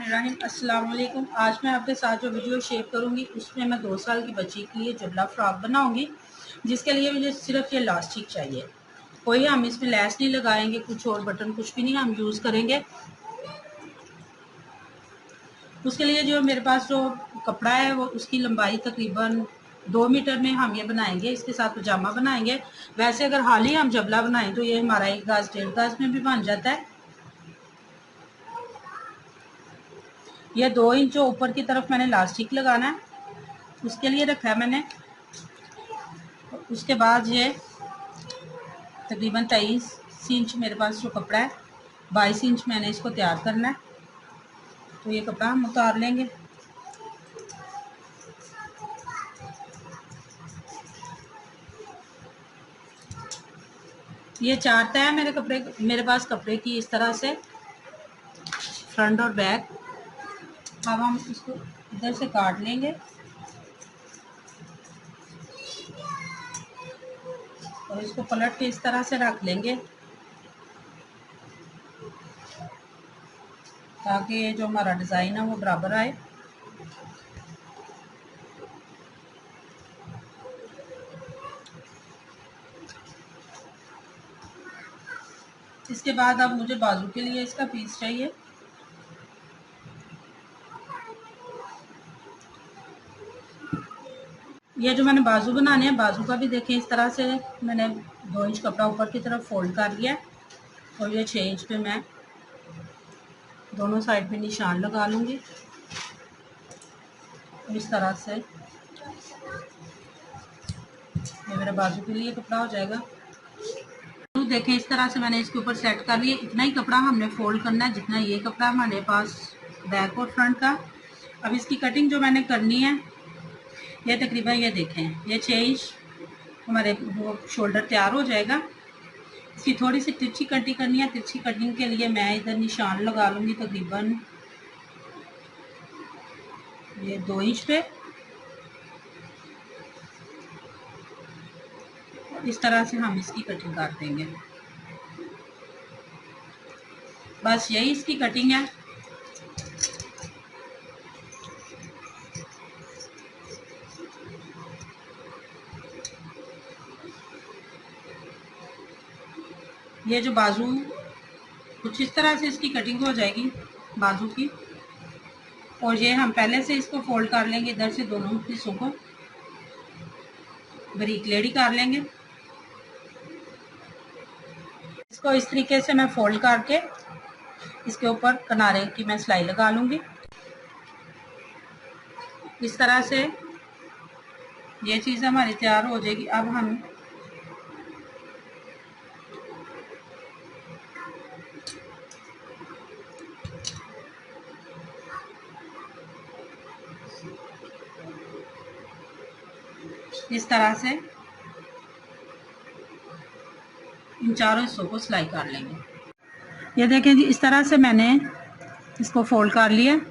बिस्मिल्लाहिर्रहमानिर्रहीम। अस्सलाम वालेकुम। आज मैं आपके साथ जो वीडियो शेयर करूंगी उसमें मैं 2 साल की बच्ची के लिए जुबला फ्रॉक बनाऊंगी, जिसके लिए मुझे सिर्फ ये लास्टिक चाहिए। कोई हम इसमें लैस नहीं लगाएंगे, कुछ और बटन कुछ भी नहीं हम यूज़ करेंगे। उसके लिए जो मेरे पास जो कपड़ा है वो उसकी लंबाई तकरीबन 2 मीटर में हम ये बनाएंगे। इसके साथ पजामा बनाएंगे। वैसे अगर हाल ही हम जबला बनाएं तो ये हमारा 1 गज 1.5 गज में भी बन जाता है। ये 2 इंच जो ऊपर की तरफ मैंने लास्टिक लगाना है, उसके लिए रखा है मैंने। उसके बाद ये तकरीबन 23 इंच मेरे पास जो कपड़ा है, 22 इंच मैंने इसको तैयार करना है। तो ये कपड़ा हम उतार लेंगे। ये 4 तय है मेरे पास कपड़े की, इस तरह से फ्रंट और बैक। अब हम इसको इधर से काट लेंगे और इसको पलट के इस तरह से रख लेंगे ताकि ये जो हमारा डिज़ाइन है वो बराबर आए। इसके बाद अब मुझे बाजू के लिए इसका पीस चाहिए। ये जो मैंने बाजू बनाने हैं, बाजू का भी देखें इस तरह से मैंने 2 इंच कपड़ा ऊपर की तरफ फोल्ड कर लिया और ये 6 इंच पे मैं दोनों साइड पे निशान लगा लूँगी। इस तरह से ये मेरा बाजू के लिए कपड़ा हो जाएगा। तो देखें इस तरह से मैंने इसके ऊपर सेट कर लिया। इतना ही कपड़ा हमने फोल्ड करना है जितना ये कपड़ा हमारे पास बैक और फ्रंट का। अब इसकी कटिंग जो मैंने करनी है, ये तकरीबन ये देखें ये 6 इंच हमारे वो शोल्डर तैयार हो जाएगा। इसकी थोड़ी सी तिरछी कटिंग करनी है। तिरछी कटिंग के लिए मैं इधर निशान लगा लूँगी तकरीबन ये 2 इंच पे। इस तरह से हम इसकी कटिंग कर देंगे। बस यही इसकी कटिंग है। ये जो बाजू कुछ इस तरह से इसकी कटिंग हो जाएगी बाजू की। और ये हम पहले से इसको फोल्ड कर लेंगे, इधर से दोनों हिस्सों को बारीक लेडी कर लेंगे। इसको इस तरीके से मैं फोल्ड करके इसके ऊपर किनारे की मैं सिलाई लगा लूँगी। इस तरह से ये चीज़ हमारी तैयार हो जाएगी। अब हम इस तरह से इन चारों हिस्सों को सिलाई कर लेंगे। ये देखें जी, इस तरह से मैंने इसको फोल्ड कर लिया। अब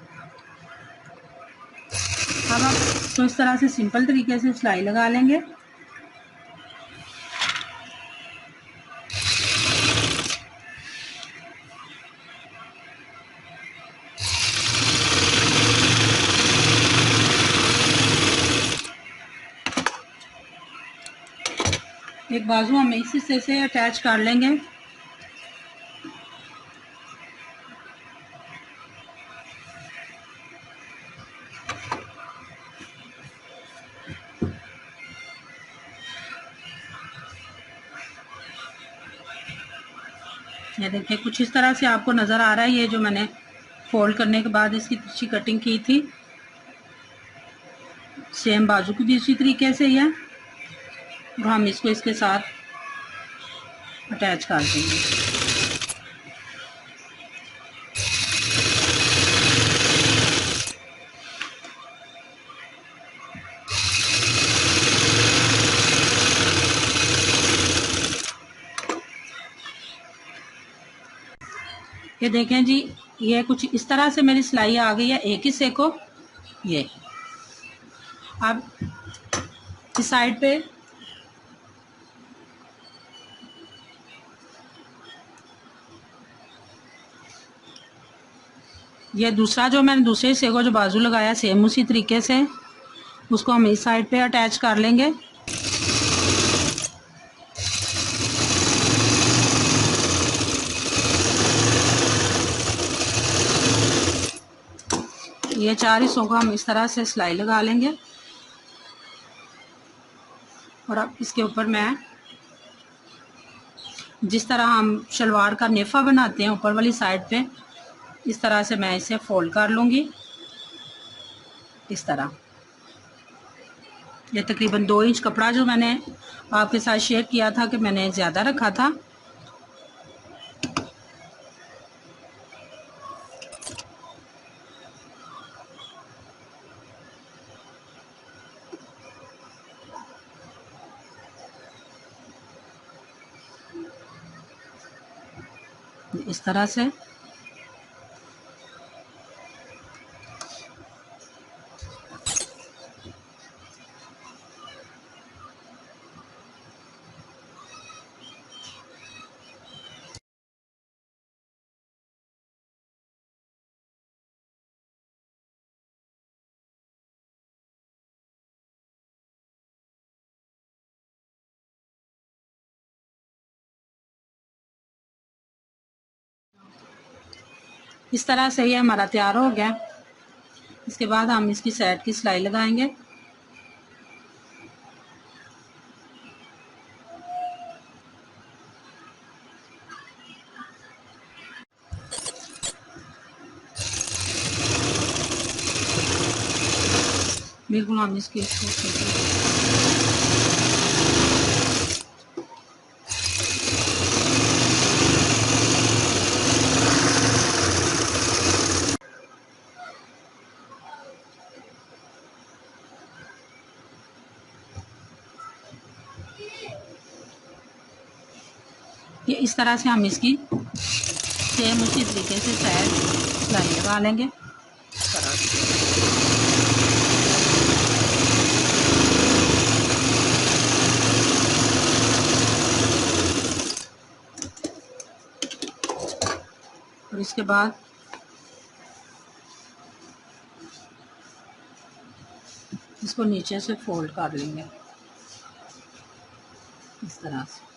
आप तो इस तरह से सिंपल तरीके से सिलाई लगा लेंगे। एक बाजू हम इस हिस्से से अटैच कर लेंगे। ये देखिए कुछ इस तरह से आपको नज़र आ रहा है। ये जो मैंने फोल्ड करने के बाद इसकी तिरछी कटिंग की थी, सेम बाजू की भी इसी तरीके से ही है और हम इसको इसके साथ अटैच कर देंगे। ये देखें जी, ये कुछ इस तरह से मेरी सिलाई आ गई है एक हिस्से को। ये अब इस साइड पे ये दूसरा जो मैंने दूसरे हिस्से को जो बाजू लगाया सेम उसी तरीके से उसको हम इस साइड पे अटैच कर लेंगे। ये 4 हिस्सों को हम इस तरह से सिलाई लगा लेंगे और अब इसके ऊपर मैं जिस तरह हम शलवार का नेफा बनाते हैं ऊपर वाली साइड पे, इस तरह से मैं इसे फोल्ड कर लूँगी। इस तरह ये तकरीबन 2 इंच कपड़ा जो मैंने आपके साथ शेयर किया था कि मैंने ज़्यादा रखा था, इस तरह से ये हमारा तैयार हो गया। इसके बाद हम इसकी साइड की सिलाई लगाएंगे। बिल्कुल हम इसकी ये इस तरह से हम इसकी सेम उसी तरीके से साइड सिलाई लगा लेंगे। और इसके बाद इसको नीचे से फोल्ड कर लेंगे इस तरह से।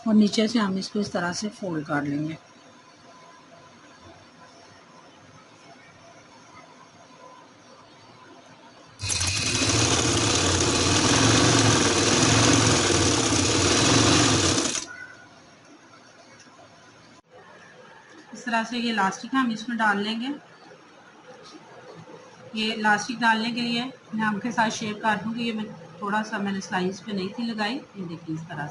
और नीचे से हम इसको इस तरह से फोल्ड कर लेंगे। इस तरह से ये इलास्टिक हम इसमें डाल लेंगे। ये इलास्टिक डालने के लिए मैं आपके साथ शेयर कर दूँ कि ये मैं थोड़ा सा मैंने सिलाई इस पे नहीं थी लगाई। ये देखिए इस तरह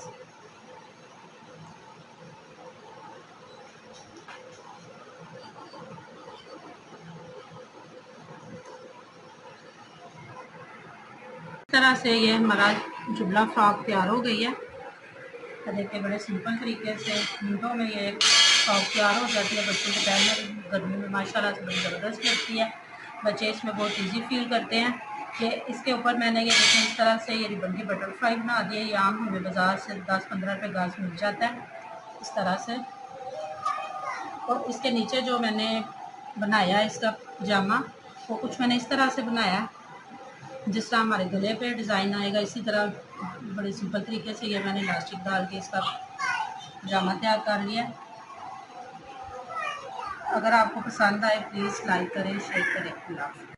से ये हमारा जुबला फ्रॉक तैयार हो गई है। देखिए बड़े सिंपल तरीके से मिनटों में ये फ्रॉक तैयार हो जाती है। बच्चों को पहनने गर्मी में माशाल्लाह से बड़ी ज़बरदस्त लगती है। बच्चे इसमें बहुत इजी फील करते हैं। कि इसके ऊपर मैंने ये देखें इस तरह से ये रिबन की बटरफ्लाई बना दी है। ये आम हमें बाज़ार से 10-15 रुपये गाज मिल जाता है इस तरह से। और इसके नीचे जो मैंने बनाया है इसका पजामा, वो कुछ मैंने इस तरह से बनाया है जिस तरह हमारे गले पे डिज़ाइन आएगा, इसी तरह बड़े सिंपल तरीके से ये मैंने इलास्टिक डाल के इसका पजामा तैयार कर लिया। अगर आपको पसंद आए प्लीज़ लाइक करें, शेयर करें।